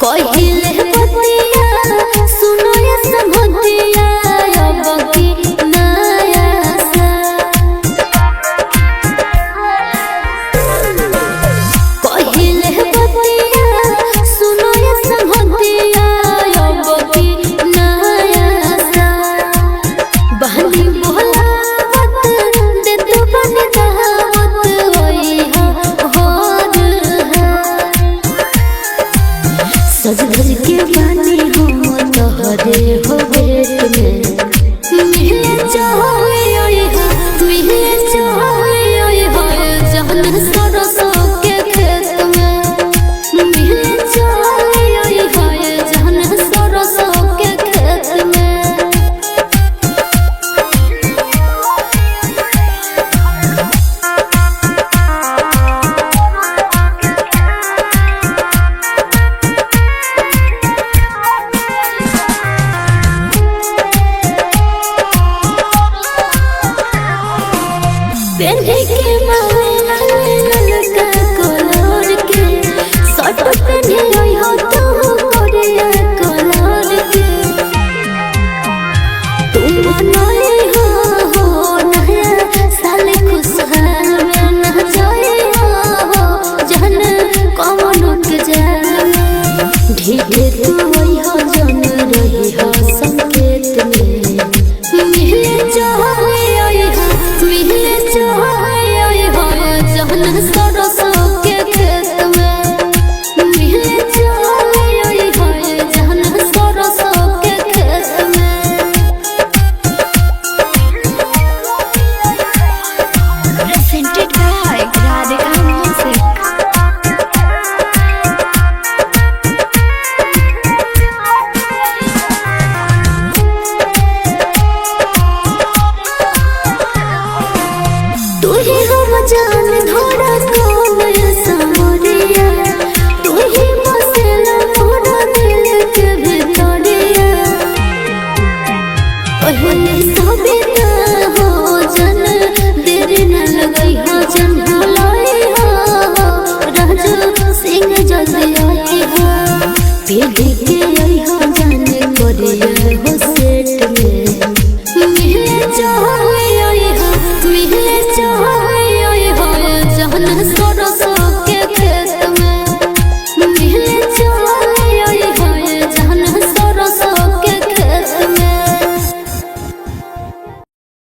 पहिले बतिया सुनो ये समझिया अब की नया सा पहिले बतिया सुनो ये समझिया अब की नया सा बहनी बोलावत दे तू बन दावत होई सज धज के बानी हो तोहरे हो बेट में मिले चाहे मिले चाहे जहन सरसों के खेत में मिले चाहे जहन सरसों के खेत में पेन्हे के माले लाले ललका कलर के शर्ट पेन्हे आई हो तू कोरिया कलर के तुम बनाए हो नया साल खुशहाल में न जाए हो जहन कौनो के जान ढीठे तू आई हो जन रही हो संकेत में मिले चाहे मिले जहन सरसों के खेत में मिले चाहे जहन सरसों के खेत में presented by Radhika Music. तू ही हम जान धोरा कौन समरिया तू ही बसेला मोरा दिल के भितरिया पहले सबिता हो जन देर न लगई हो जन भलाई हो राजू सिंह जल्दी आई हो पीढ़ी के